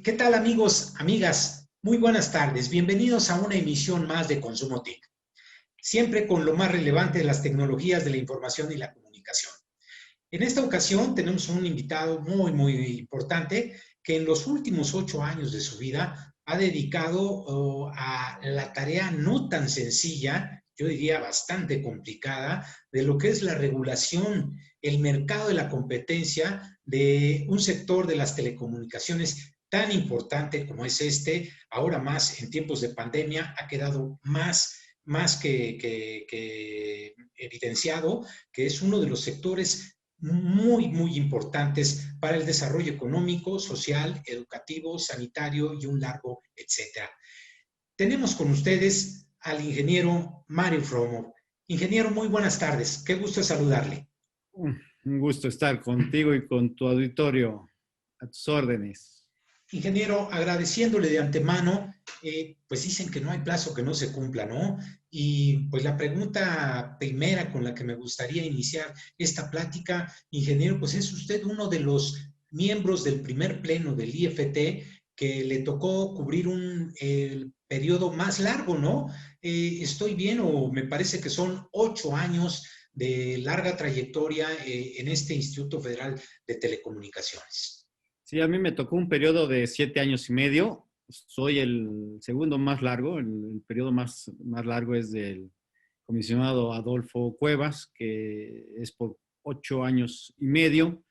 ¿Qué tal amigos, amigas? Muy buenas tardes. Bienvenidos a una emisión más de Consumo TIC, siempre con lo más relevante de las tecnologías de la información y la comunicación. En esta ocasión tenemos un invitado muy importante que en los últimos 8 años de su vida ha dedicado a la tarea no tan sencilla, yo diría bastante complicada, de lo que es la regulación, el mercado de la competencia de un sector de las telecomunicaciones tan importante como es este, ahora más en tiempos de pandemia, ha quedado más que evidenciado que es uno de los sectores muy importantes para el desarrollo económico, social, educativo, sanitario y un largo etcétera. Tenemos con ustedes al ingeniero Mario Fromo. Ingeniero, muy buenas tardes. Qué gusto saludarle. Un gusto estar contigo y con tu auditorio a tus órdenes. Ingeniero, agradeciéndole de antemano, pues dicen que no hay plazo que no se cumpla, ¿no? Y pues la pregunta primera con la que me gustaría iniciar esta plática, ingeniero, pues es usted uno de los miembros del primer pleno del IFT que le tocó cubrir el periodo más largo, ¿no? ¿Estoy bien o me parece que son 8 años de larga trayectoria en este Instituto Federal de Telecomunicaciones? Sí, a mí me tocó un periodo de 7 años y medio. Soy el segundo más largo. El periodo más largo es del comisionado Adolfo Cuevas, que es por 8 años y medio.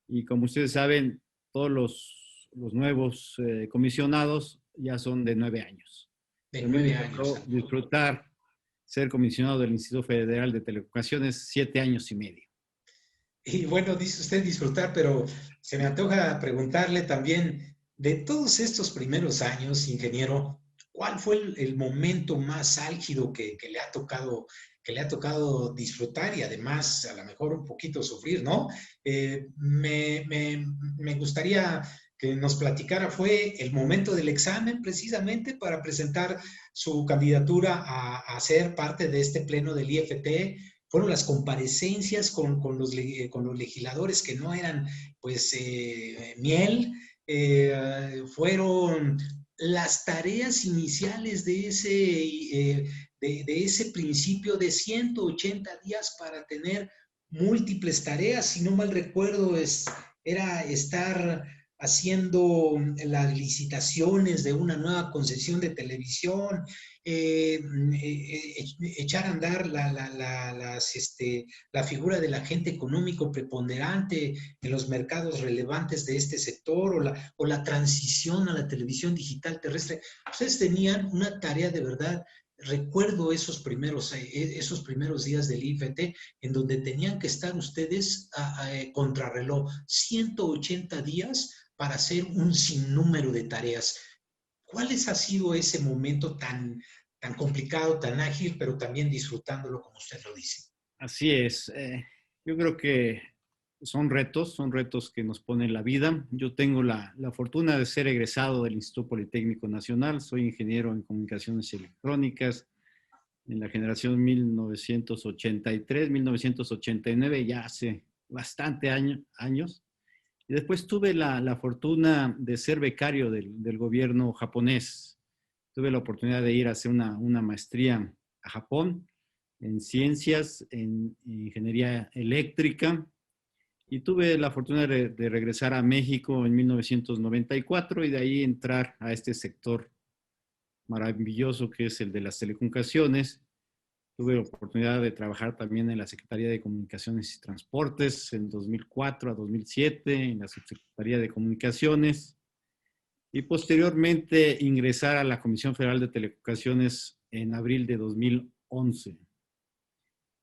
Y como ustedes saben, todos los nuevos comisionados ya son de 9 años. De A mí me 9 años. tocó disfrutar ser comisionado del Instituto Federal de Telecomunicaciones 7 años y medio. Y bueno, dice usted disfrutar, pero se me antoja preguntarle también, de todos estos primeros años, ingeniero, ¿cuál fue el momento más álgido que le ha tocado disfrutar y además a lo mejor un poquito sufrir, ¿no? Me gustaría que nos platicara, fue el momento del examen precisamente para presentar su candidatura a ser parte de este pleno del IFT, fueron las comparecencias con los legisladores que no eran, pues, miel, fueron las tareas iniciales de ese principio de 180 días para tener múltiples tareas. Si no mal recuerdo, era estar haciendo las licitaciones de una nueva concesión de televisión, echar a andar la figura del agente económico preponderante en los mercados relevantes de este sector o la transición a la televisión digital terrestre. Ustedes tenían una tarea de verdad. Recuerdo esos primeros días del IFT en donde tenían que estar ustedes contrarreloj 180 días para hacer un sinnúmero de tareas. ¿Cuál ha sido ese momento tan complicado, tan ágil, pero también disfrutándolo como usted lo dice? Así es. Yo creo que son retos que nos pone la vida. Yo tengo la fortuna de ser egresado del Instituto Politécnico Nacional. Soy ingeniero en comunicaciones electrónicas en la generación 1983-1989, ya hace bastante años. Y después tuve la fortuna de ser becario del gobierno japonés. Tuve la oportunidad de ir a hacer una maestría a Japón en ciencias, en ingeniería eléctrica, y tuve la fortuna de regresar a México en 1994 y de ahí entrar a este sector maravilloso que es el de las telecomunicaciones. Tuve la oportunidad de trabajar también en la Secretaría de Comunicaciones y Transportes en 2004 a 2007, en la Subsecretaría de Comunicaciones, y posteriormente ingresar a la Comisión Federal de Telecomunicaciones en abril de 2011.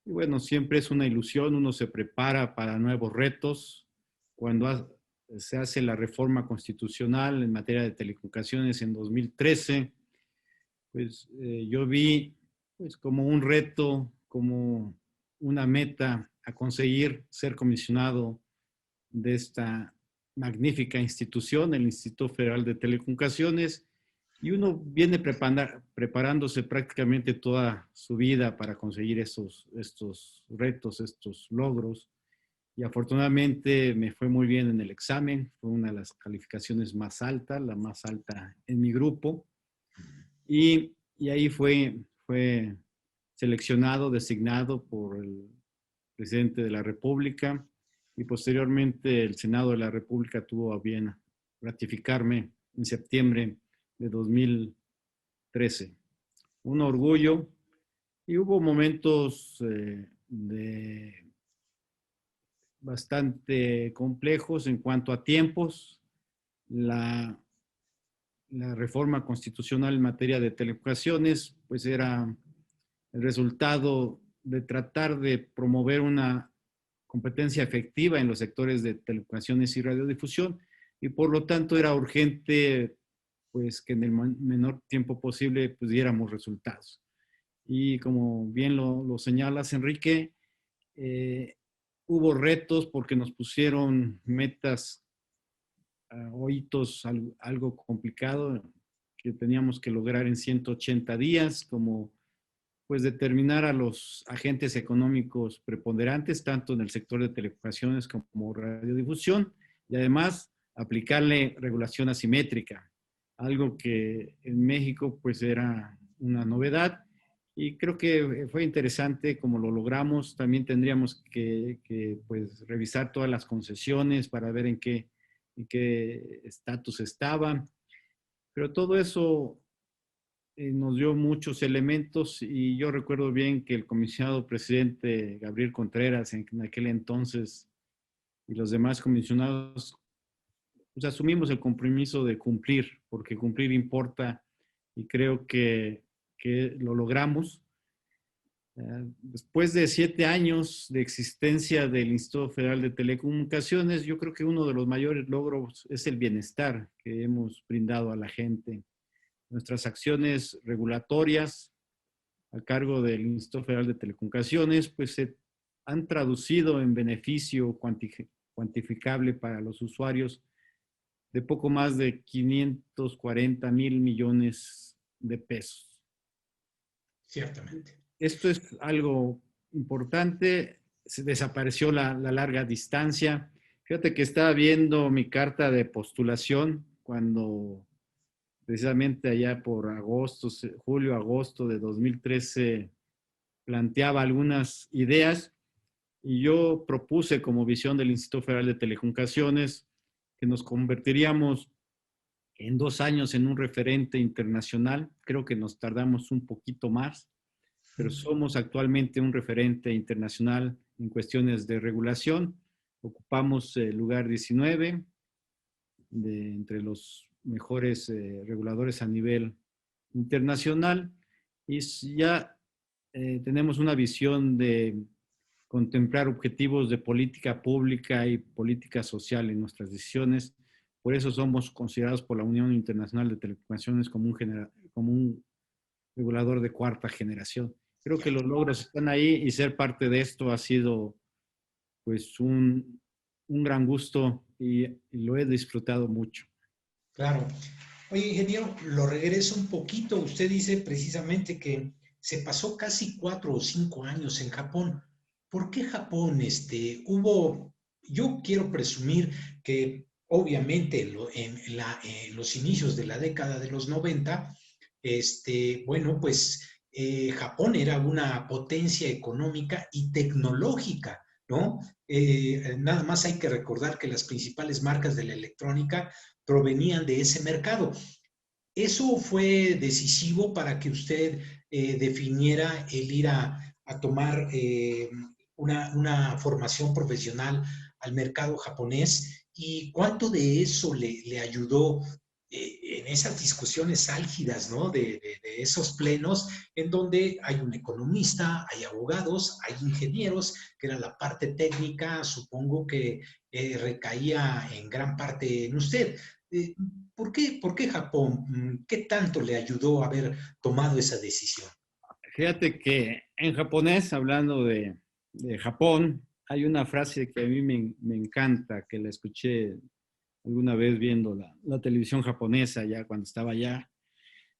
Y bueno, siempre es una ilusión, uno se prepara para nuevos retos. Cuando se hace la reforma constitucional en materia de telecomunicaciones en 2013, pues yo vi pues como un reto, como una meta a conseguir ser comisionado de esta magnífica institución, el Instituto Federal de Telecomunicaciones, y uno viene preparándose prácticamente toda su vida para conseguir estos retos, estos logros. y afortunadamente me fue muy bien en el examen. Fue una de las calificaciones más altas, la más alta en mi grupo. Y ahí fue seleccionado, designado por el presidente de la República y posteriormente el Senado de la República tuvo a bien ratificarme en septiembre de 2013. Un orgullo y hubo momentos bastante complejos en cuanto a tiempos. La, la reforma constitucional en materia de telecomunicaciones, pues era el resultado de tratar de promover una competencia efectiva en los sectores de telecomunicaciones y radiodifusión, y por lo tanto era urgente pues que en el menor tiempo posible pues diéramos resultados. Y como bien lo señalas, Enrique, eh, hubo retos porque nos pusieron metas o hitos algo complicado que teníamos que lograr en 180 días, como pues determinar a los agentes económicos preponderantes, tanto en el sector de telecomunicaciones como radiodifusión, y además aplicarle regulación asimétrica, algo que en México pues era una novedad, y creo que fue interesante como lo logramos. También tendríamos que pues revisar todas las concesiones para ver en qué estatus estaban, pero todo eso nos dio muchos elementos y yo recuerdo bien que el comisionado presidente Gabriel Contreras en aquel entonces y los demás comisionados pues asumimos el compromiso de cumplir, porque cumplir importa y creo que lo logramos. Después de 7 años de existencia del Instituto Federal de Telecomunicaciones, yo creo que uno de los mayores logros es el bienestar que hemos brindado a la gente. Nuestras acciones regulatorias a cargo del Instituto Federal de Telecomunicaciones, pues se han traducido en beneficio cuantificable para los usuarios de poco más de 540,000 millones de pesos. Ciertamente. Esto es algo importante. Se desapareció la larga distancia. Fíjate que estaba viendo mi carta de postulación cuando precisamente allá por julio, agosto de 2013, planteaba algunas ideas y yo propuse como visión del Instituto Federal de Telecomunicaciones que nos convertiríamos en 2 años en un referente internacional. Creo que nos tardamos un poquito más, pero somos actualmente un referente internacional en cuestiones de regulación. Ocupamos el lugar 19 entre los mejores reguladores a nivel internacional y ya tenemos una visión de contemplar objetivos de política pública y política social en nuestras decisiones. Por eso somos considerados por la Unión Internacional de Telecomunicaciones como un regulador de 4ª generación. Creo que los logros están ahí y ser parte de esto ha sido pues un gran gusto y lo he disfrutado mucho. Claro. Oye, ingeniero, lo regreso un poquito. Usted dice precisamente que se pasó casi 4 o 5 años en Japón. ¿Por qué Japón? Yo quiero presumir que obviamente en los inicios de la década de los 90, bueno, pues Japón era una potencia económica y tecnológica, ¿no? Nada más hay que recordar que las principales marcas de la electrónica provenían de ese mercado. Eso fue decisivo para que usted definiera el ir a tomar una formación profesional al mercado japonés y cuánto de eso le ayudó en esas discusiones álgidas, ¿no? De esos plenos en donde hay un economista, hay abogados, hay ingenieros, que era la parte técnica, supongo que recaía en gran parte en usted. Eh, ¿Por qué Japón? ¿Qué tanto le ayudó a haber tomado esa decisión? Fíjate que en japonés, hablando de Japón, hay una frase que a mí me encanta, que la escuché alguna vez viendo la televisión japonesa ya cuando estaba allá.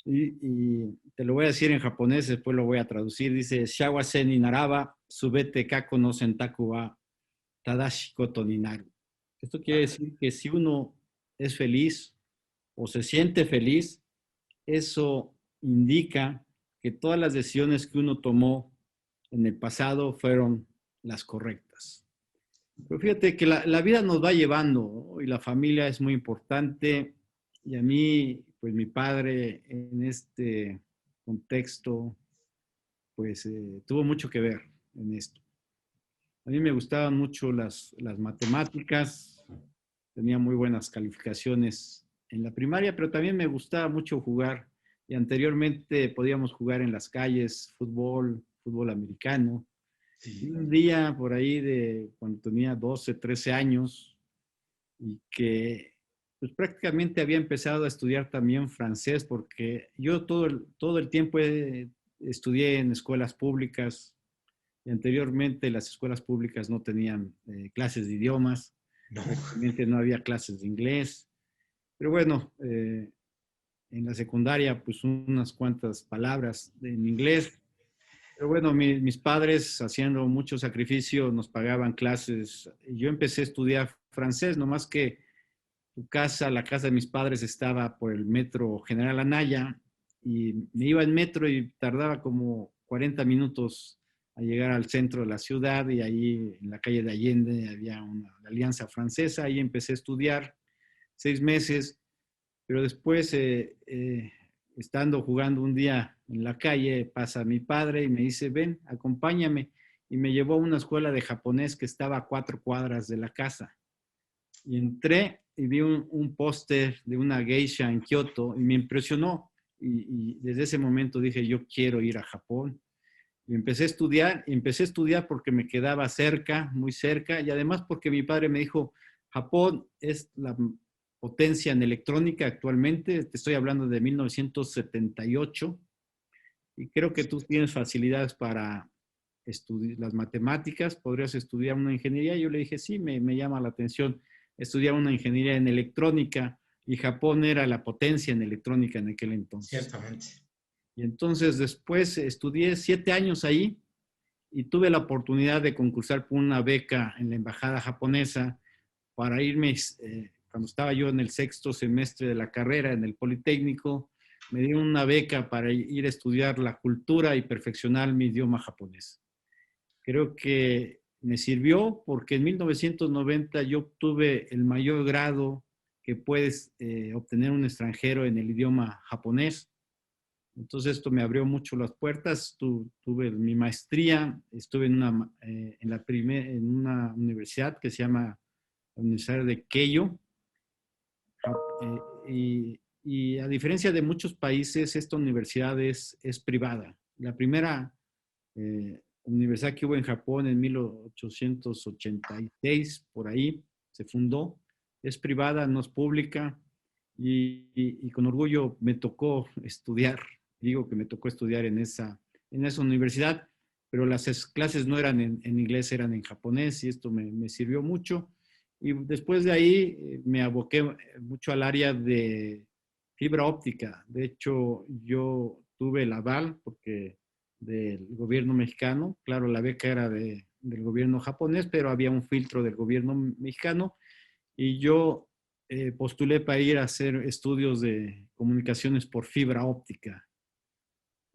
Y te lo voy a decir en japonés, después lo voy a traducir. Dice, Shawase ni naraba, subete kako no sentaku wa Tadashi Koto ni naru. Esto quiere decir que si uno es feliz o se siente feliz, eso indica que todas las decisiones que uno tomó en el pasado fueron las correctas. Pero fíjate que la vida nos va llevando, ¿no? Y la familia es muy importante. Y a mí, pues mi padre en este contexto, pues tuvo mucho que ver en esto. A mí me gustaban mucho las matemáticas, tenía muy buenas calificaciones en la primaria, pero también me gustaba mucho jugar. Y anteriormente podíamos jugar en las calles, fútbol, fútbol americano. Y Sí. un día por ahí de cuando tenía 12, 13 años y que pues prácticamente había empezado a estudiar también francés porque yo todo el tiempo estudié en escuelas públicas y anteriormente las escuelas públicas no tenían clases de idiomas, No. prácticamente no había clases de inglés, pero bueno, en la secundaria pues unas cuantas palabras en inglés, pero bueno, mis padres haciendo mucho sacrificio nos pagaban clases. Yo empecé a estudiar francés, nomás que la casa de mis padres estaba por el metro General Anaya y me iba en metro y tardaba como 40 minutos a llegar al centro de la ciudad y ahí en la calle de Allende había una alianza francesa, ahí empecé a estudiar 6 meses, pero después, estando jugando un día en la calle, pasa mi padre y me dice, ven, acompáñame, y me llevó a una escuela de japonés que estaba a 4 cuadras de la casa. Y entré y vi un póster de una geisha en Kioto y me impresionó. Y desde ese momento dije, yo quiero ir a Japón. Y empecé a estudiar porque me quedaba cerca, muy cerca, y además porque mi padre me dijo, Japón es la potencia en electrónica actualmente, te estoy hablando de 1978, y creo que tú tienes facilidades para estudiar las matemáticas, podrías estudiar una ingeniería. Yo le dije, sí, me llama la atención estudiar una ingeniería en electrónica, y Japón era la potencia en electrónica en aquel entonces. Ciertamente. Y entonces después estudié 7 años ahí y tuve la oportunidad de concursar por una beca en la embajada japonesa para irme, cuando estaba yo en el sexto semestre de la carrera en el Politécnico, me dieron una beca para ir a estudiar la cultura y perfeccionar mi idioma japonés. Creo que me sirvió porque en 1990 yo obtuve el mayor grado que puedes obtener un extranjero en el idioma japonés. Entonces esto me abrió mucho las puertas. Tuve mi maestría, estuve en una universidad que se llama la Universidad de Keio. Y a diferencia de muchos países, esta universidad es privada. La primera universidad que hubo en Japón en 1886, por ahí, se fundó. Es privada, no es pública. Y con orgullo me tocó estudiar, digo que me tocó estudiar en esa universidad, pero las clases no eran en inglés, eran en japonés, y esto me sirvió mucho. Y después de ahí me aboqué mucho al área de fibra óptica. De hecho, yo tuve el aval porque del gobierno mexicano, claro, la beca era del gobierno japonés, pero había un filtro del gobierno mexicano y yo postulé para ir a hacer estudios de comunicaciones por fibra óptica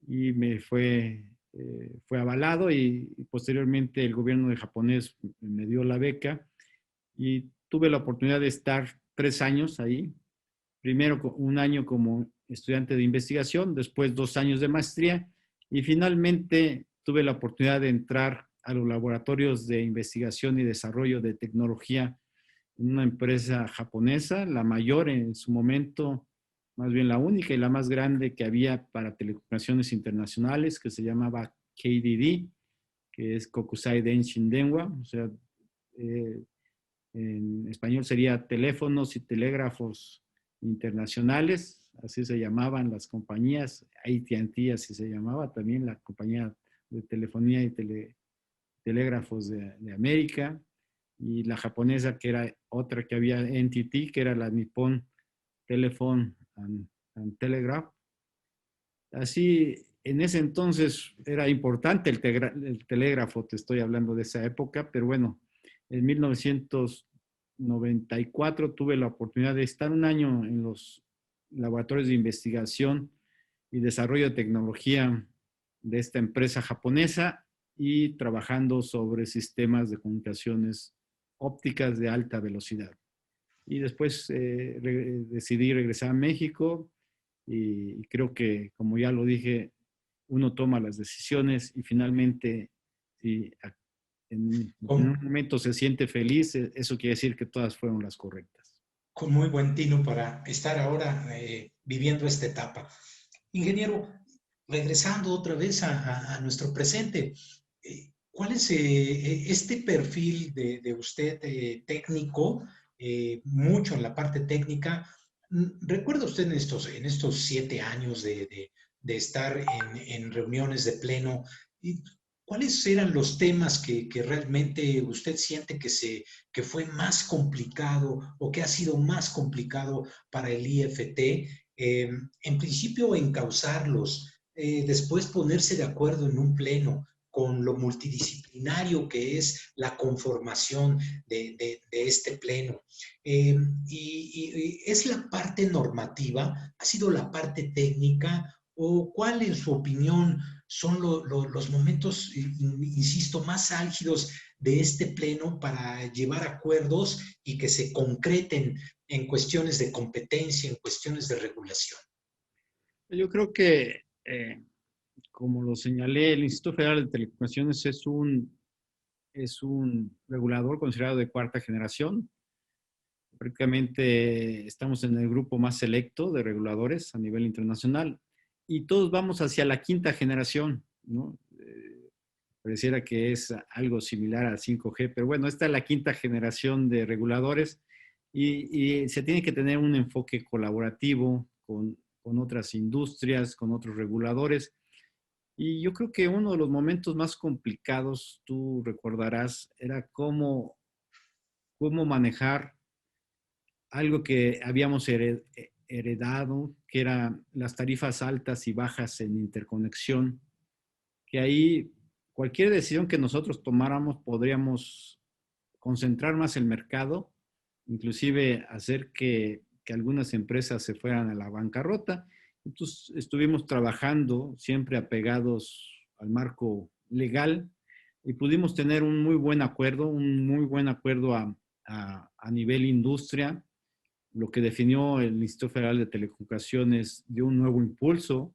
y fue avalado y posteriormente el gobierno de japonés me dio la beca y tuve la oportunidad de estar 3 años ahí. Primero un año como estudiante de investigación, después 2 años de maestría y finalmente tuve la oportunidad de entrar a los laboratorios de investigación y desarrollo de tecnología en una empresa japonesa, la mayor en su momento, más bien la única y la más grande que había para telecomunicaciones internacionales, que se llamaba KDD, que es Kokusai Denshin Denwa, o sea, eh, en español sería teléfonos y telégrafos internacionales, así se llamaban las compañías, AT&T así se llamaba también la compañía de telefonía y telégrafos de América, y la japonesa que era otra que había, NTT, que era la Nippon Telephone and Telegraph. Así, en ese entonces era importante el telégrafo, te estoy hablando de esa época, pero bueno, En 1994 tuve la oportunidad de estar un año en los laboratorios de investigación y desarrollo de tecnología de esta empresa japonesa y trabajando sobre sistemas de comunicaciones ópticas de alta velocidad. Y después decidí regresar a México y creo que, como ya lo dije, uno toma las decisiones y finalmente, si en un momento se siente feliz, eso quiere decir que todas fueron las correctas. Con muy buen tino para estar ahora viviendo esta etapa. Ingeniero, regresando otra vez a nuestro presente, ¿cuál es este perfil de usted técnico, mucho en la parte técnica? ¿Recuerda usted en estos 7 años de estar en reuniones de pleno, cuáles eran los temas que realmente usted siente que fue más complicado o que ha sido más complicado para el IFT? En principio, encauzarlos, después ponerse de acuerdo en un pleno con lo multidisciplinario que es la conformación de este pleno. ¿Es la parte normativa? ¿Ha sido la parte técnica? ¿O cuál, en su opinión, son los momentos, insisto, más álgidos de este pleno para llevar acuerdos y que se concreten en cuestiones de competencia, en cuestiones de regulación? Yo creo que, como lo señalé, el Instituto Federal de Telecomunicaciones es un regulador considerado de cuarta generación. Prácticamente estamos en el grupo más selecto de reguladores a nivel internacional y todos vamos hacia la quinta generación, ¿no? Pareciera que es algo similar al 5G, pero bueno, esta es la quinta generación de reguladores y se tiene que tener un enfoque colaborativo con otras industrias, con otros reguladores. Y yo creo que uno de los momentos más complicados, tú recordarás, era cómo manejar algo que habíamos heredado, que eran las tarifas altas y bajas en interconexión, que ahí cualquier decisión que nosotros tomáramos podríamos concentrar más el mercado, inclusive hacer que algunas empresas se fueran a la bancarrota. Entonces estuvimos trabajando siempre apegados al marco legal y pudimos tener un muy buen acuerdo a nivel industria. Lo que definió el Instituto Federal de Telecomunicaciones dio un nuevo impulso.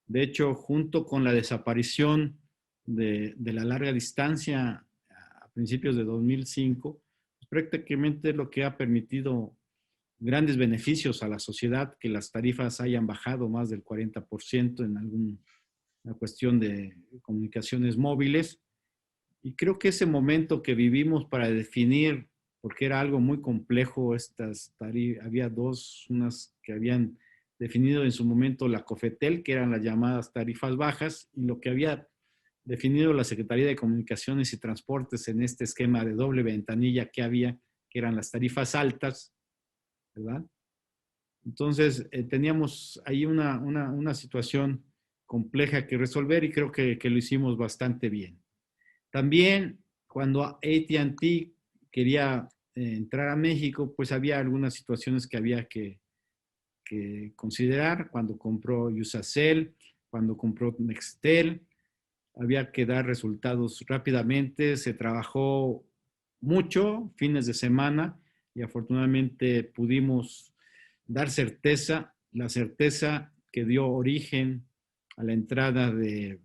De hecho, junto con la desaparición de la larga distancia a principios de 2005, pues prácticamente lo que ha permitido grandes beneficios a la sociedad, que las tarifas hayan bajado más del 40% en alguna cuestión de comunicaciones móviles. Y creo que ese momento que vivimos para definir, porque era algo muy complejo, estas tarifas, había dos, unas que habían definido en su momento la COFETEL, que eran las llamadas tarifas bajas, y lo que había definido la Secretaría de Comunicaciones y Transportes en este esquema de doble ventanilla que había, que eran las tarifas altas, ¿verdad? Entonces, teníamos ahí una situación compleja que resolver y creo que lo hicimos bastante bien. También cuando AT&T quería entrar a México, pues había algunas situaciones que había que considerar. Cuando compró Usacell, cuando compró Nextel, había que dar resultados rápidamente. Se trabajó mucho, fines de semana, y afortunadamente pudimos dar certeza, la certeza que dio origen a la entrada de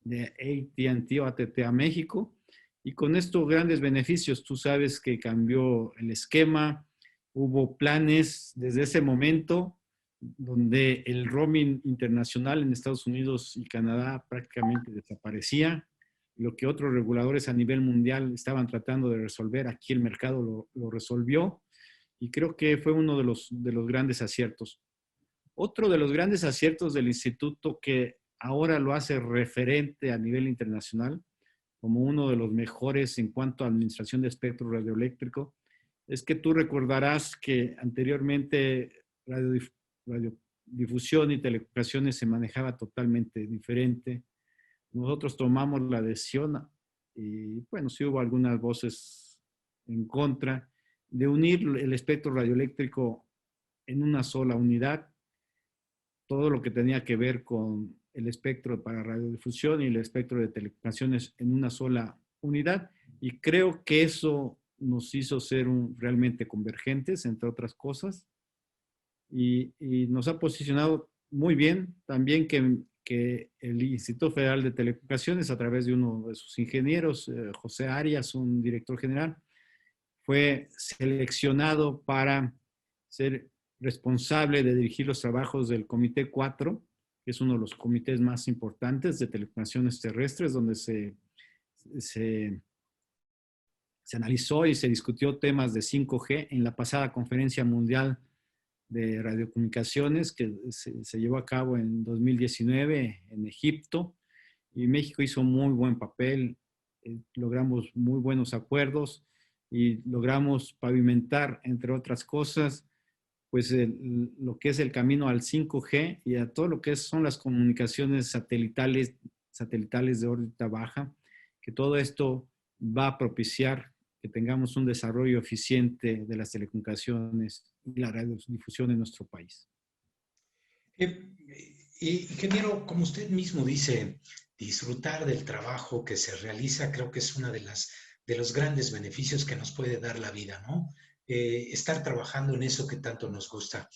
AT&T o AT&T a México. Y con esto grandes beneficios. Tú sabes que cambió el esquema, hubo planes desde ese momento donde el roaming internacional en Estados Unidos y Canadá prácticamente desaparecía. Lo que otros reguladores a nivel mundial estaban tratando de resolver, aquí el mercado lo resolvió y creo que fue uno de los grandes aciertos. Otro de los grandes aciertos del instituto que ahora lo hace referente a nivel internacional como uno de los mejores en cuanto a administración de espectro radioeléctrico, es que tú recordarás que anteriormente radiodifusión y telecomunicaciones se manejaba totalmente diferente. Nosotros tomamos la decisión y bueno, sí hubo algunas voces en contra de unir el espectro radioeléctrico en una sola unidad, todo lo que tenía que ver con el espectro para radiodifusión y el espectro de telecomunicaciones en una sola unidad. Y creo que eso nos hizo ser realmente convergentes, entre otras cosas, y nos ha posicionado muy bien también que el Instituto Federal de Telecomunicaciones, a través de uno de sus ingenieros, José Arias, un director general, fue seleccionado para ser responsable de dirigir los trabajos del Comité 4, que es uno de los comités más importantes de telecomunicaciones terrestres, donde se analizó y se discutió temas de 5G en la pasada conferencia mundial de radiocomunicaciones que se llevó a cabo en 2019 en Egipto, y México hizo muy buen papel, logramos muy buenos acuerdos y logramos pavimentar, entre otras cosas, pues lo que es el camino al 5G y a todo lo que son las comunicaciones satelitales de órbita baja, que todo esto va a propiciar que tengamos un desarrollo eficiente de las telecomunicaciones y la radiodifusión en nuestro país. Ingeniero, como usted mismo dice, disfrutar del trabajo que se realiza creo que es una de los grandes beneficios que nos puede dar la vida, ¿no? Estar trabajando en eso que tanto nos gusta.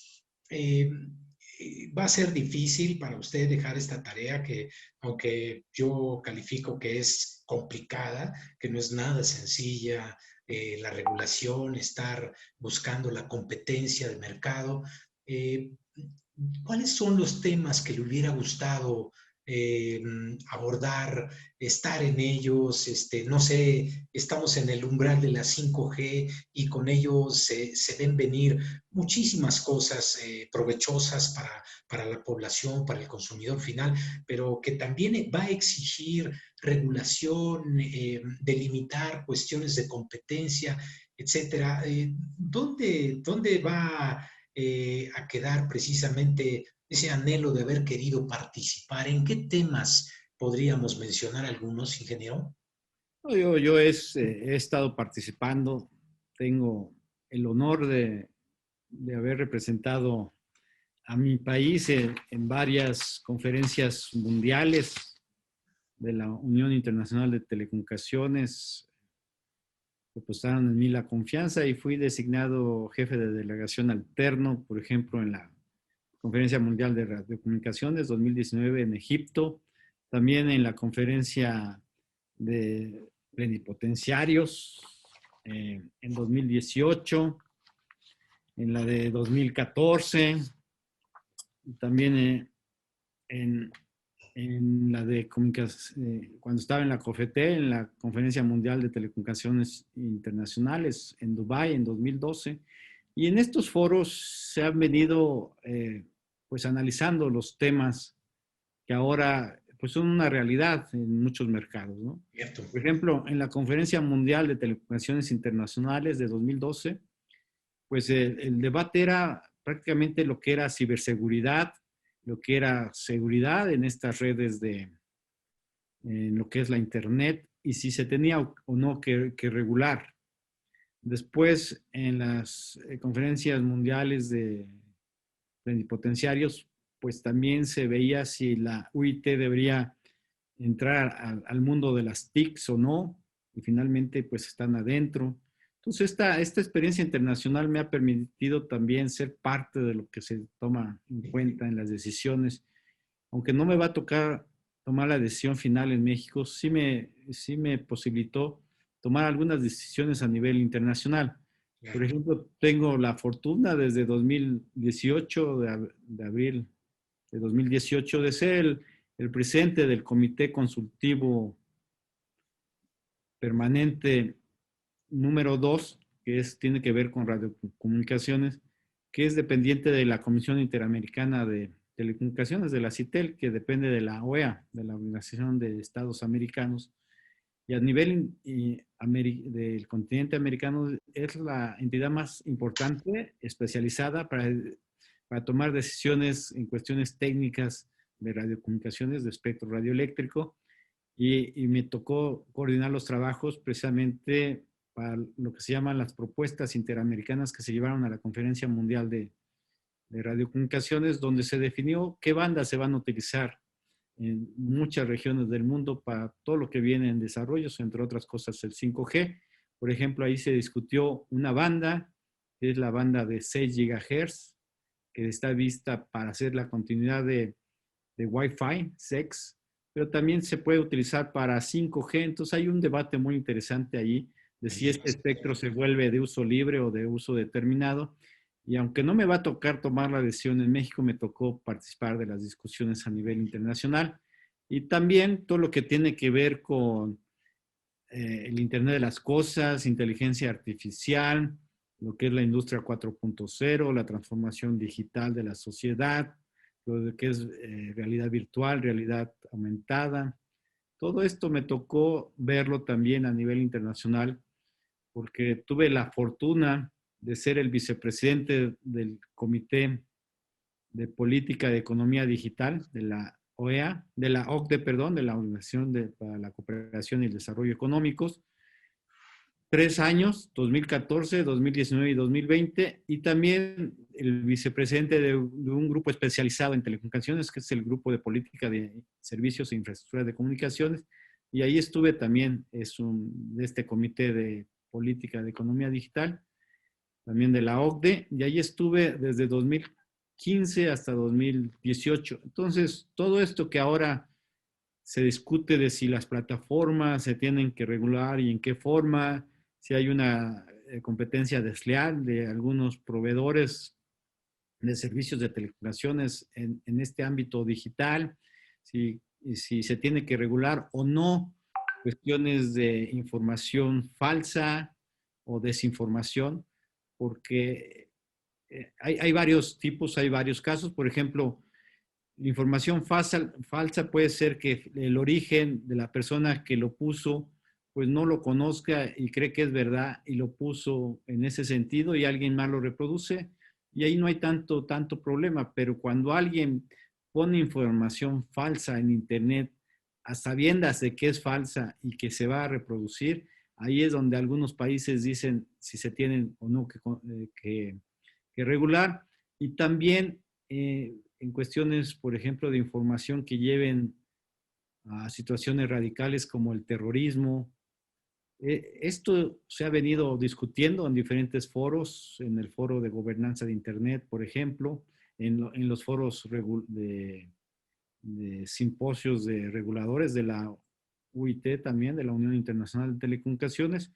Va a ser difícil para usted dejar esta tarea que, aunque yo califico que es complicada, que no es nada sencilla, la regulación, estar buscando la competencia de mercado. ¿Cuáles son los temas que le hubiera gustado abordar, estar en ellos? No sé, estamos en el umbral de la 5G y con ellos se ven venir muchísimas cosas provechosas para la población, para el consumidor final, pero que también va a exigir regulación, delimitar cuestiones de competencia, etcétera. ¿Dónde va a quedar precisamente ese anhelo de haber querido participar? ¿En qué temas podríamos mencionar algunos, ingeniero? Yo he estado participando, tengo el honor de haber representado a mi país en varias conferencias mundiales de la Unión Internacional de Telecomunicaciones. Depositaron en mí la confianza y fui designado jefe de delegación alterno, por ejemplo, en la Conferencia Mundial de Radiocomunicaciones 2019 en Egipto, también en la conferencia de plenipotenciarios en 2018, en la de 2014, también en la de comunicación, cuando estaba en la COFETE, en la Conferencia Mundial de Telecomunicaciones Internacionales en Dubái en 2012. Y en estos foros se han venido pues analizando los temas que ahora pues son una realidad en muchos mercados, ¿no? Cierto. Por ejemplo, en la Conferencia Mundial de Telecomunicaciones Internacionales de 2012, pues el debate era prácticamente lo que era ciberseguridad, lo que era seguridad en estas redes en lo que es la Internet, y si se tenía o no que regular. Después, en las conferencias mundiales de plenipotenciarios, pues también se veía si la UIT debería entrar al mundo de las TICs o no, y finalmente pues están adentro. Entonces esta experiencia internacional me ha permitido también ser parte de lo que se toma en cuenta en las decisiones. Aunque no me va a tocar tomar la decisión final en México, sí me posibilitó tomar algunas decisiones a nivel internacional. Por ejemplo, tengo la fortuna desde 2018, de abril de 2018, de ser el presidente del Comité Consultivo Permanente número 2, tiene que ver con radiocomunicaciones, que es dependiente de la Comisión Interamericana de Telecomunicaciones, de la CITEL, que depende de la OEA, de la Organización de Estados Americanos. Y a nivel del continente americano es la entidad más importante, especializada para tomar decisiones en cuestiones técnicas de radiocomunicaciones, de espectro radioeléctrico, y me tocó coordinar los trabajos precisamente para lo que se llaman las propuestas interamericanas que se llevaron a la Conferencia Mundial de Radiocomunicaciones, donde se definió qué bandas se van a utilizar en muchas regiones del mundo para todo lo que viene en desarrollo, entre otras cosas el 5G. Por ejemplo, ahí se discutió una banda, que es la banda de 6 GHz, que está vista para hacer la continuidad de Wi-Fi 6, pero también se puede utilizar para 5G. Entonces hay un debate muy interesante ahí de si este espectro se vuelve de uso libre o de uso determinado. Y aunque no me va a tocar tomar la decisión en México, me tocó participar de las discusiones a nivel internacional. Y también todo lo que tiene que ver con el Internet de las Cosas, inteligencia artificial, lo que es la industria 4.0, la transformación digital de la sociedad, lo que es realidad virtual, realidad aumentada. Todo esto me tocó verlo también a nivel internacional porque tuve la fortuna de ser el vicepresidente del Comité de Política de Economía Digital de la OEA, de la OCDE, perdón, de la Organización para la Cooperación y el Desarrollo Económicos, 3 años, 2014, 2019 y 2020, y también el vicepresidente de un grupo especializado en telecomunicaciones, que es el Grupo de Política de Servicios e Infraestructura de Comunicaciones, y ahí estuve también, de este Comité de Política de Economía Digital, también de la OCDE, y ahí estuve desde 2015 hasta 2018. Entonces, todo esto que ahora se discute de si las plataformas se tienen que regular y en qué forma, si hay una competencia desleal de algunos proveedores de servicios de telecomunicaciones en este ámbito digital, si se tiene que regular o no cuestiones de información falsa o desinformación, porque hay varios tipos, hay varios casos. Por ejemplo, la información falsa puede ser que el origen de la persona que lo puso, pues no lo conozca y cree que es verdad y lo puso en ese sentido y alguien más lo reproduce y ahí no hay tanto problema. Pero cuando alguien pone información falsa en Internet a sabiendas de que es falsa y que se va a reproducir, ahí es donde algunos países dicen si se tienen o no que regular. Y también en cuestiones, por ejemplo, de información que lleven a situaciones radicales como el terrorismo. Esto se ha venido discutiendo en diferentes foros, en el foro de gobernanza de Internet, por ejemplo, en los foros de simposios de reguladores de la UIT también, de la Unión Internacional de Telecomunicaciones.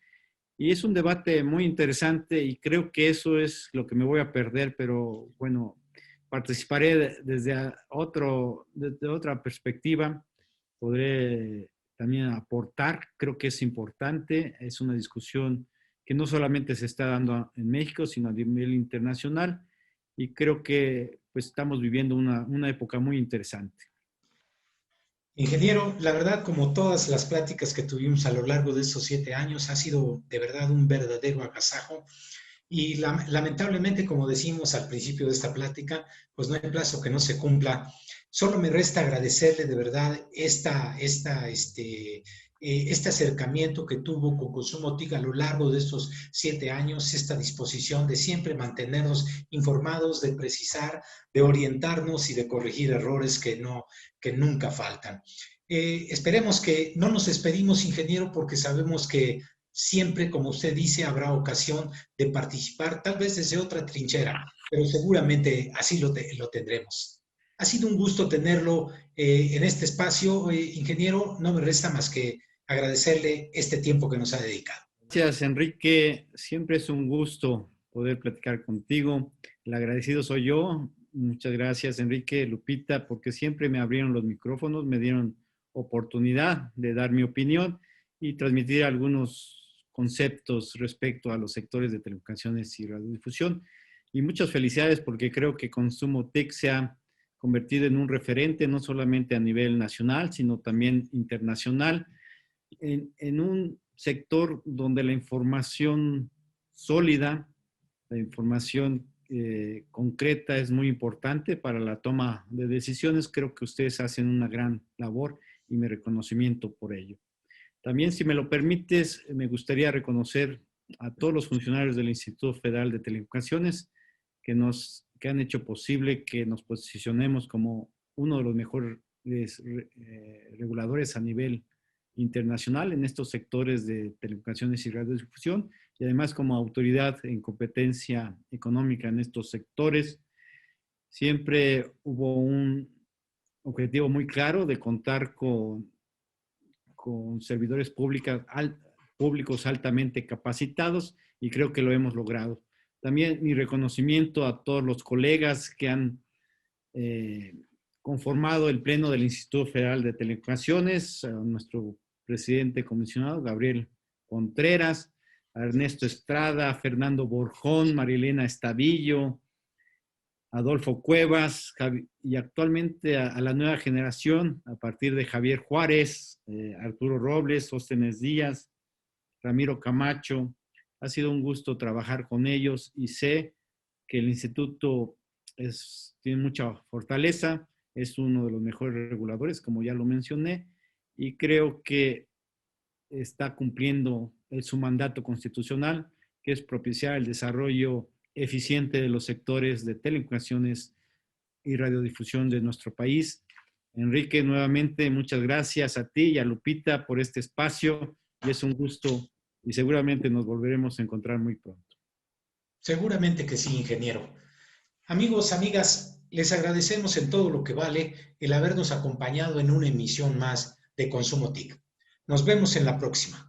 Y es un debate muy interesante y creo que eso es lo que me voy a perder, pero bueno, participaré desde otra perspectiva. Podré también aportar, creo que es importante, es una discusión que no solamente se está dando en México, sino a nivel internacional y creo que pues estamos viviendo una época muy interesante. Ingeniero, la verdad, como todas las pláticas que tuvimos a lo largo de estos 7 años, ha sido de verdad un verdadero agasajo. Y lamentablemente, como decimos al principio de esta plática, pues no hay plazo que no se cumpla. Solo me resta agradecerle de verdad este acercamiento que tuvo con Consumo TIC a lo largo de estos 7 años, esta disposición de siempre mantenernos informados, de precisar, de orientarnos y de corregir errores que nunca faltan. Esperemos que no nos despedimos, ingeniero, porque sabemos que siempre, como usted dice, habrá ocasión de participar, tal vez desde otra trinchera, pero seguramente así lo tendremos. Ha sido un gusto tenerlo en este espacio, ingeniero. No me resta más que agradecerle este tiempo que nos ha dedicado. Gracias, Enrique. Siempre es un gusto poder platicar contigo. El agradecido soy yo. Muchas gracias, Enrique, Lupita, porque siempre me abrieron los micrófonos, me dieron oportunidad de dar mi opinión y transmitir algunos conceptos respecto a los sectores de telecomunicaciones y radiodifusión. Y muchas felicidades porque creo que Consumo TIC se ha convertido en un referente no solamente a nivel nacional, sino también internacional, en un sector donde la información sólida, la información concreta es muy importante para la toma de decisiones. Creo que ustedes hacen una gran labor y mi reconocimiento por ello. También, si me lo permites, me gustaría reconocer a todos los funcionarios del Instituto Federal de Telecomunicaciones que han hecho posible que nos posicionemos como uno de los mejores reguladores a nivel internacional en estos sectores de telecomunicaciones y radiodifusión, y además como autoridad en competencia económica en estos sectores. Siempre hubo un objetivo muy claro de contar con servidores públicos altamente capacitados, y creo que lo hemos logrado. También mi reconocimiento a todos los colegas que han conformado el Pleno del Instituto Federal de Telecomunicaciones, a nuestro presidente comisionado, Gabriel Contreras, a Ernesto Estrada, a Fernando Borjón, Marilena Estadillo, Adolfo Cuevas, y actualmente a la nueva generación, a partir de Javier Juárez, Arturo Robles, Sóstenes Díaz, Ramiro Camacho. Ha sido un gusto trabajar con ellos y sé que el instituto tiene mucha fortaleza, es uno de los mejores reguladores, como ya lo mencioné, y creo que está cumpliendo su mandato constitucional, que es propiciar el desarrollo eficiente de los sectores de telecomunicaciones y radiodifusión de nuestro país. Enrique, nuevamente, muchas gracias a ti y a Lupita por este espacio, y es un gusto, y seguramente nos volveremos a encontrar muy pronto. Seguramente que sí, ingeniero. Amigos, amigas, les agradecemos en todo lo que vale el habernos acompañado en una emisión más de Consumo TIC. Nos vemos en la próxima.